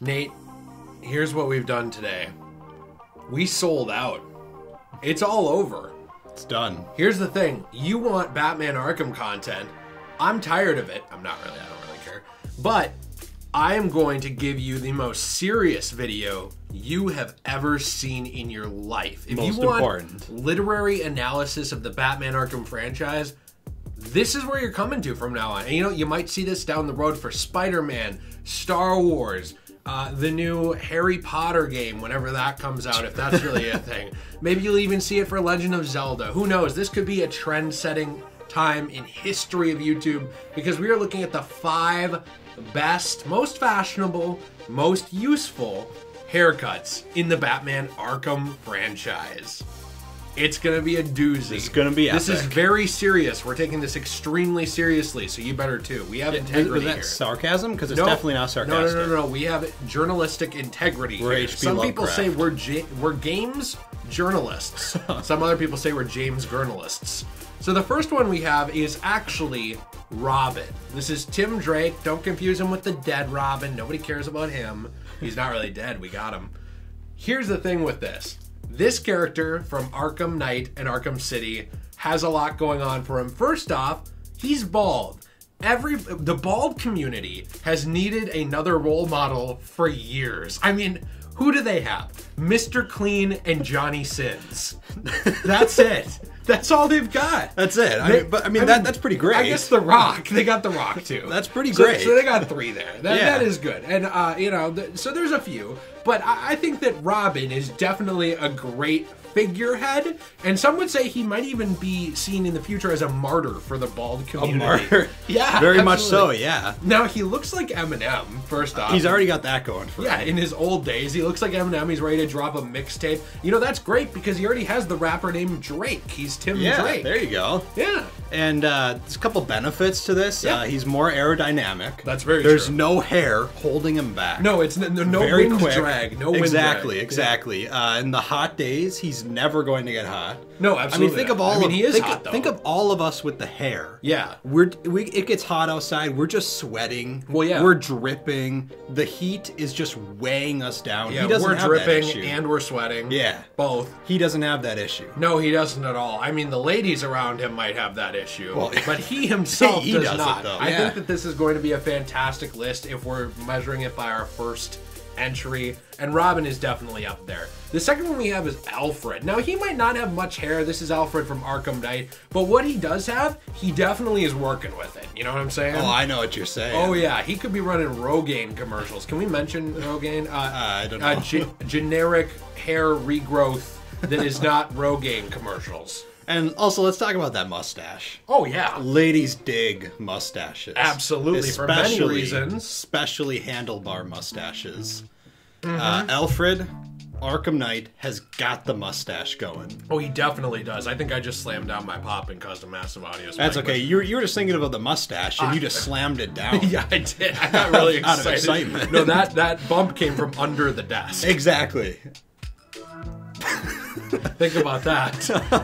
Nate, here's what we've done today. We sold out. It's all over. It's done. Here's the thing. You want Batman Arkham content. I'm tired of it. I'm not really. I don't really care. But I am going to give you the most serious video you have ever seen in your life. If most you want important. Literary analysis of the Batman Arkham franchise, this is where you're coming to from now on. And you know, you might see this down the road for Spider-Man, Star Wars, the new Harry Potter game, whenever that comes out, if that's really a thing. Maybe you'll even see it for Legend of Zelda. Who knows? This could be a trend-setting time in history of YouTube, because we are looking at the 5 best, most fashionable, most useful haircuts in the Batman Arkham franchise. It's going to be a doozy. It's going to be epic. This is very serious. We're taking this extremely seriously, so you better too. We have integrity here. Sarcasm? Because it's definitely not sarcastic. No. We have journalistic integrity We're here. HP Some people Lovecraft. say we're games journalists. Some other people say we're James journalists. So the first one we have is actually Robin. This is Tim Drake. Don't confuse him with the dead Robin. Nobody cares about him. He's not really dead. We got him. Here's the thing with this. This character from Arkham Knight and Arkham City has a lot going on for him. First off, he's bald. The bald community has needed another role model for years. I mean, who do they have? Mr. Clean and Johnny Sins. That's it. That's all they've got. That's it. I mean, that's pretty great. I guess The Rock. They got The Rock too. That's pretty great. So they got 3 there. That is good. And so there's a few. But I think that Robin is definitely a great figurehead, and some would say he might even be seen in the future as a martyr for the bald community. A martyr? Yeah, very absolutely. much so, yeah. Now, he looks like Eminem, first off. He's already got that going for him. Yeah, in his old days, he looks like Eminem. He's ready to drop a mixtape. You know, that's great, because he already has the rapper named Drake. He's Tim Drake. There you go. Yeah. And there's a couple benefits to this. Yeah. He's more aerodynamic. That's very There's true. no hair holding him back. No, it's no very wind quick. drag. No wind drag. Exactly. In the hot days, he's never going to get hot. No, absolutely. I mean, Hot, though. Think of all of us with the hair. Yeah. It gets hot outside. We're just sweating. Well, yeah. We're dripping. The heat is just weighing us down. Yeah, He doesn't we're have dripping that issue. and we're sweating. Yeah. Both. He doesn't have that issue. No, he doesn't at all. I mean, the ladies around him might have that issue, Well, but he himself he does doesn't, not. though. I Yeah. think that this is going to be a fantastic list if we're measuring it by our first entry, and Robin is definitely up there. The second one we have is Alfred. Now, he might not have much hair. This is Alfred from Arkham Knight, but what he does have, he definitely is working with it. You know what I'm saying? Oh, I know what you're saying. Oh, yeah. He could be running Rogaine commercials. Can we mention Rogaine? I don't know. Generic hair regrowth that is not Rogaine commercials. And also, let's talk about that mustache. Oh, yeah. Ladies dig mustaches. Absolutely, for many reasons. Especially handlebar mustaches. Alfred, Arkham Knight, has got the mustache going. Oh, he definitely does. I think I just slammed down my pop and caused a massive audio spike. That's okay. You were just thinking about the mustache, and you just slammed it down. Yeah, I did. I got really excited. Out of excitement. No, that bump came from under the desk. Exactly. Think about that.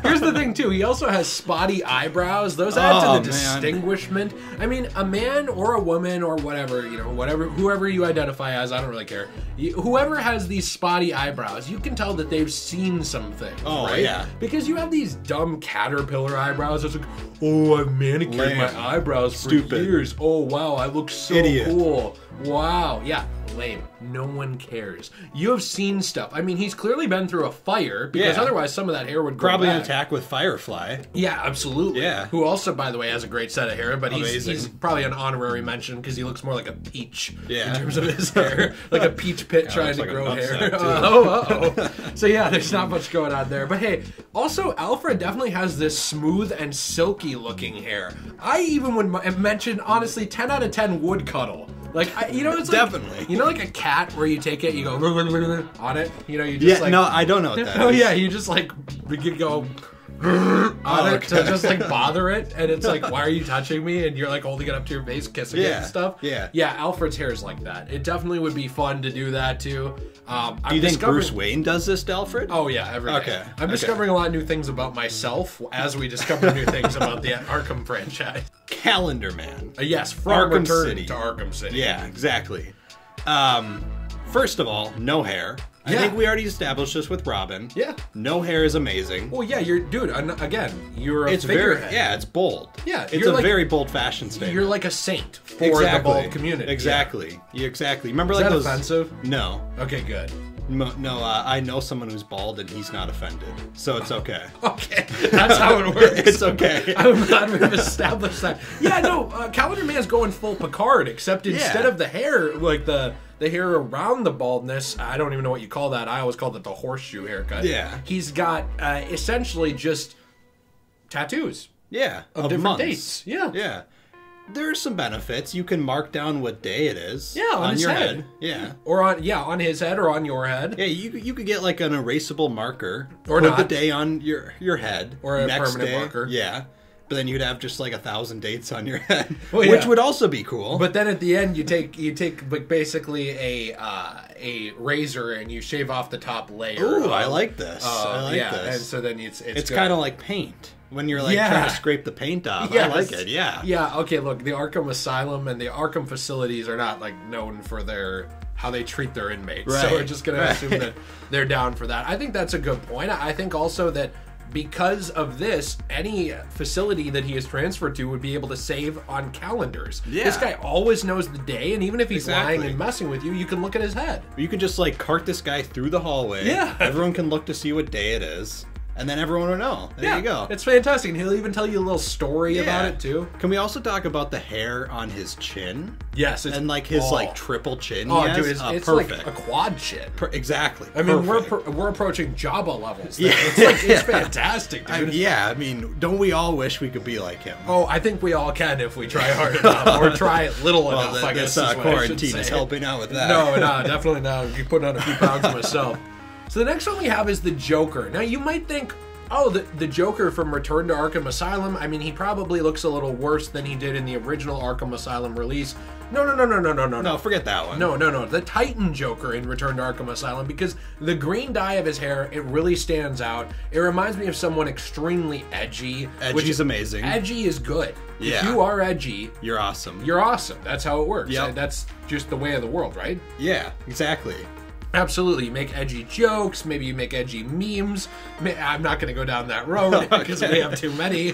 Here's the thing, too. He also has spotty eyebrows. Those add to the distinguishment. I mean, a man or a woman or whatever, whoever you identify as, I don't really care. Whoever has these spotty eyebrows, you can tell that they've seen some things, right? Yeah. Because you have these dumb caterpillar eyebrows. It's like, oh, I've manicured my eyebrows for years. Oh, wow, I look so cool. Wow. Yeah, lame. No one cares. You have seen stuff. I mean, he's clearly been through a fire, because otherwise some of that hair would grow Probably back. an attack with Firefly. Yeah, absolutely. Yeah. Who also, by the way, has a great set of hair, but he's probably an honorary mention because he looks more like a peach in terms of his hair. Like a peach pit trying to grow hair. So yeah, there's not much going on there. But hey, also Alfred definitely has this smooth and silky looking hair. I even would mention, honestly, 10 out of 10 would cuddle. Like, it's like, definitely. like a cat where you take it, you go on it. You just no, I don't know what that is. Oh yeah, you just like go on it to just like bother it, and it's like, why are you touching me? And you're like holding it up to your face, kissing it and stuff. Yeah, Alfred's hair is like that. It definitely would be fun to do that too. Do you think Bruce Wayne does this to Alfred? Oh yeah, every day. Okay. I'm discovering a lot of new things about myself as we discover new things about the Arkham franchise. Calendar Man. Yes, from Return to Arkham City. Yeah, exactly. First of all, no hair. I Yeah. think we already established this with Robin. Yeah. No hair is amazing. Well, yeah, you're a It's figurehead. it's bold. Yeah, it's you're a like- very bold fashion statement. You're like a saint for the bald community. Exactly. Exactly. Remember, Is like that those? offensive? No. Okay, good. No, I know someone who's bald and he's not offended, so it's okay. Okay, that's how it works. It's okay. I'm glad we've established that. Yeah, no, Calendar Man's going full Picard, except instead of the hair, like the hair around the baldness, I don't even know what you call that. I always called it the horseshoe haircut. Yeah. He's got essentially just tattoos. Yeah, Of different months. dates. Yeah. Yeah. There are some benefits. You can mark down what day it is. Yeah, on his your head. Yeah. Or on his head or on your head. Yeah, you could get like an erasable marker. Or put not. the day on your head. Or a next permanent day, marker. Yeah. But then you'd have just like 1,000 dates on your head. Well, yeah. Which would also be cool. But then at the end, you take like basically a razor and you shave off the top layer. Ooh, I like this. I like yeah, this. and so then it's kind of like paint. When you're like trying to scrape the paint off. Yes. I like it, yeah. Yeah, okay, look, the Arkham Asylum and the Arkham facilities are not like known for how they treat their inmates. Right. So we're just gonna assume that they're down for that. I think that's a good point. I think also that because of this, any facility that he is transferred to would be able to save on calendars. Yeah. This guy always knows the day, and even if he's Exactly. lying and messing with you, you can look at his head. You can just like cart this guy through the hallway. Yeah. Everyone can look to see what day it is. And then everyone will know. There you go. It's fantastic. And he'll even tell you a little story about it too. Can we also talk about the hair on his chin? Yes, And like his like triple chin. Oh, he has? dude, it's perfect. like a quad chin. Exactly. I mean, perfect. we're approaching Jabba levels. Yeah. It's fantastic, dude. I mean, don't we all wish we could be like him? Oh, I think we all can if we try hard enough, or try little enough. I guess this is what I should quarantine is say. helping out with that. No, definitely not. You put on a few pounds myself. So the next one we have is the Joker. Now you might think, oh, the Joker from Return to Arkham Asylum. I mean, he probably looks a little worse than he did in the original Arkham Asylum release. No. No, forget that one. No. The Titan Joker in Return to Arkham Asylum, because the green dye of his hair, it really stands out. It reminds me of someone extremely edgy. Edgy's amazing. Edgy is good. Yeah. If you are edgy, You're awesome. you're awesome. That's how it works. Yep. That's just the way of the world, right? Yeah, exactly. Absolutely. You make edgy jokes. Maybe you make edgy memes. I'm not going to go down that road because we have too many.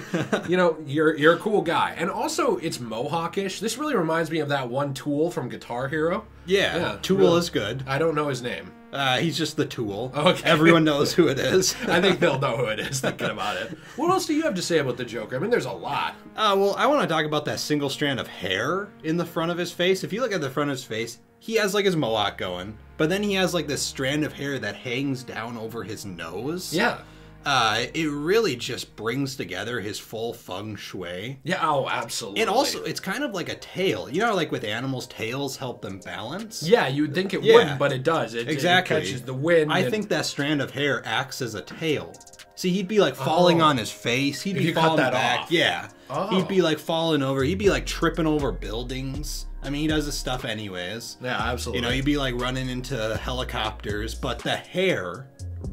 You know, you're a cool guy. And also, it's mohawkish. This really reminds me of that one Tool from Guitar Hero. Yeah, Tool really. is good. I don't know his name. He's just the Tool. Okay. Everyone knows who it is. I think they'll know who it is thinking about it. What else do you have to say about the Joker? I mean, there's a lot. Well, I want to talk about that single strand of hair in the front of his face. If you look at the front of his face, he has like his mohawk going, but then he has like this strand of hair that hangs down over his nose. Yeah. It really just brings together his full feng shui. Yeah, oh, absolutely. And also, it's kind of like a tail. You know how, like, with animals, tails help them balance? Yeah, you'd think it Yeah. wouldn't, but it does. It catches the wind. I think that strand of hair acts as a tail. See, he'd be, like, falling on his face. He'd If be you cut falling that back. off. Yeah. Oh. He'd be, like, falling over. He'd be, like, tripping over buildings. I mean, he does this stuff anyways. Yeah, absolutely. You know, he'd be, like, running into helicopters. But the hair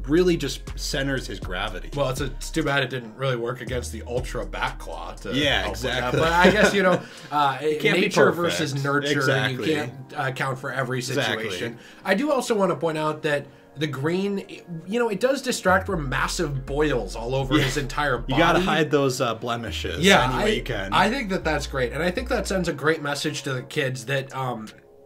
really just centers his gravity. Well, it's too bad it didn't really work against the ultra back claw. Yeah, help with that. exactly. But I guess, you know, can't be nature perfect. versus nurture, Exactly. you can't account for every situation. Exactly. I do also want to point out that the green, you know, it does distract from massive boils all over his entire body. You gotta hide those blemishes any way you can. I think that's great. And I think that sends a great message to the kids that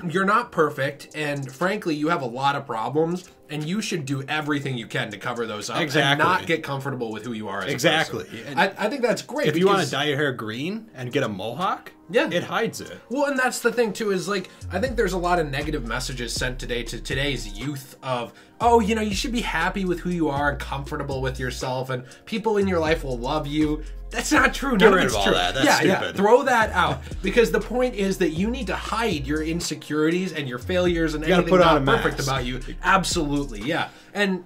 you're not perfect, and frankly, you have a lot of problems, and you should do everything you can to cover those up and not get comfortable with who you are as a person. I think that's great. If you want to dye your hair green and get a mohawk, yeah, it hides it. Well, and that's the thing too, is like, I think there's a lot of negative messages sent today to today's youth of, oh, you know, you should be happy with who you are and comfortable with yourself, and people in your life will love you. That's not true. Get rid of all that. That's stupid. Yeah, throw that out. Because the point is that you need to hide your insecurities and your failures and anything not perfect about you. Absolutely, yeah. And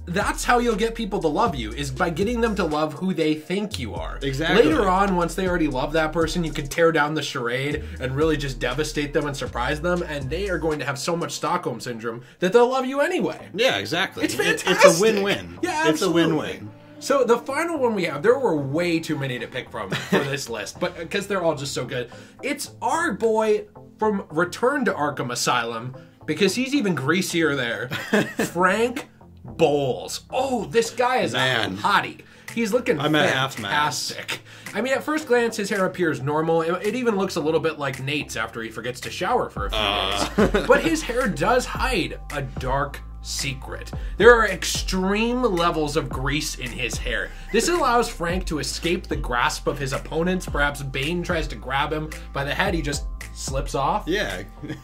that's how you'll get people to love you, is by getting them to love who they think you are. Exactly. Later on, once they already love that person, you can tear down the charade and really just devastate them and surprise them, and they are going to have so much Stockholm Syndrome that they'll love you anyway. Yeah, exactly. It's fantastic. It's a win-win. Yeah, absolutely. It's a win-win. So the final one we have, there were way too many to pick from for this list, but because they're all just so good. It's our boy from Return to Arkham Asylum, because he's even greasier there. Frank Bowles. Oh, this guy is a hottie. He's looking fantastic. I mean, at first glance, his hair appears normal. It even looks a little bit like Nate's after he forgets to shower for a few days. But his hair does hide a dark secret. There are extreme levels of grease in his hair. This allows Frank to escape the grasp of his opponents. Perhaps Bane tries to grab him by the head. He just slips off. Yeah.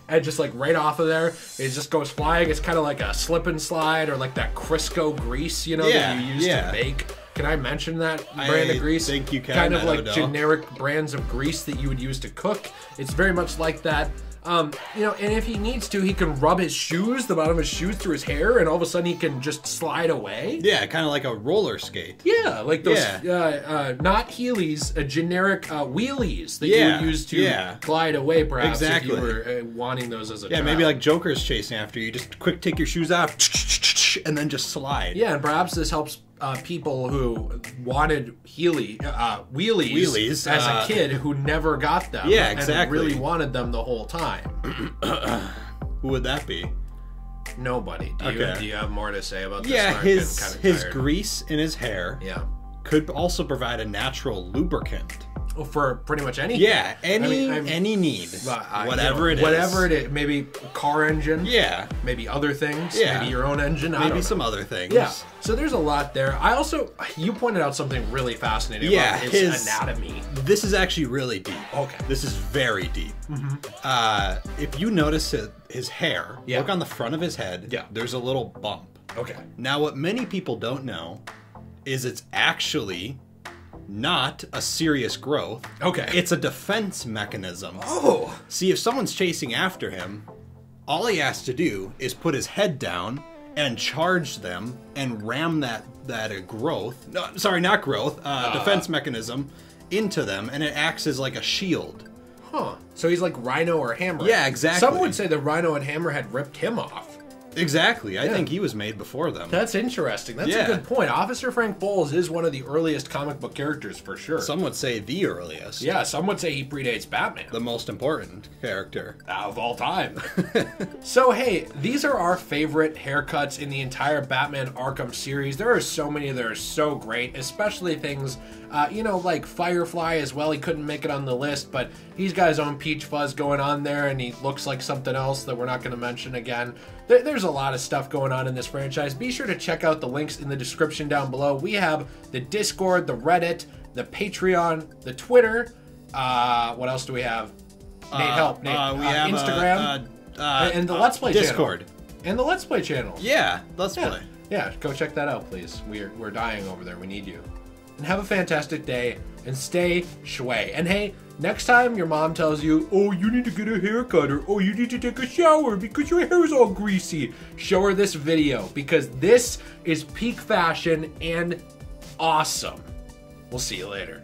And just like right off of there, it just goes flying. It's kind of like a slip and slide, or like that Crisco grease, you know, that you use to bake. Can I mention that brand of grease? I think you can. Kind of like generic brands of grease that you would use to cook. It's very much like that. You know, and if he needs to, he can rub his shoes, the bottom of his shoes, through his hair, and all of a sudden he can just slide away. Yeah, kind of like a roller skate. Yeah, like those, not Heelys, generic wheelies that you would use to glide away, perhaps, if you were wanting those as a child. Maybe like Joker's chasing after you. Just quick take your shoes off, and then just slide. Yeah, and perhaps this helps people who wanted wheelies as a kid who never got them. Yeah, exactly. And really wanted them the whole time. Who would that be? Nobody. Do you have more to say about this? Yeah, his grease in his hair could also provide a natural lubricant. For pretty much anything. Yeah, any need. Whatever it is. Whatever it is. Maybe car engine. Yeah. Maybe other things. Yeah. Maybe your own engine. Maybe some other things. Yeah. So there's a lot there. You pointed out something really fascinating about his anatomy. This is actually really deep. Okay. This is very deep. If you notice his hair, look on the front of his head, there's a little bump. Okay. Now, what many people don't know is it's actually not a serious growth. Okay. It's a defense mechanism. Oh. See, if someone's chasing after him, all he has to do is put his head down and charge them and ram that growth. No, sorry, not growth. Defense mechanism into them, and it acts as like a shield. Huh. So he's like Rhino or Hammerhead. Yeah, exactly. Some would say that Rhino and Hammerhead ripped him off. Exactly. I think he was made before them. That's interesting. That's a good point. Officer Frank Bowles is one of the earliest comic book characters for sure. Some would say the earliest. Yeah, some would say he predates Batman. The most important character. Of all time. So, hey, these are our favorite haircuts in the entire Batman Arkham series. There are so many that are so great, especially things, like Firefly as well. He couldn't make it on the list, but he's got his own peach fuzz going on there, and he looks like something else that we're not going to mention again. There's a lot of stuff going on in this franchise. Be sure to check out the links in the description down below. We have the Discord, the Reddit, the Patreon, the Twitter. What else do we have? Nate, help. Nate. We have Instagram and the Let's Play Discord. channel. And the Let's Play channel. Yeah, Let's Play. Yeah, go check that out, please. We're dying over there. We need you. And have a fantastic day, and stay shway. And hey, next time your mom tells you, oh, you need to get a haircut, or oh, you need to take a shower because your hair is all greasy, show her this video, because this is peak fashion and awesome. We'll see you later.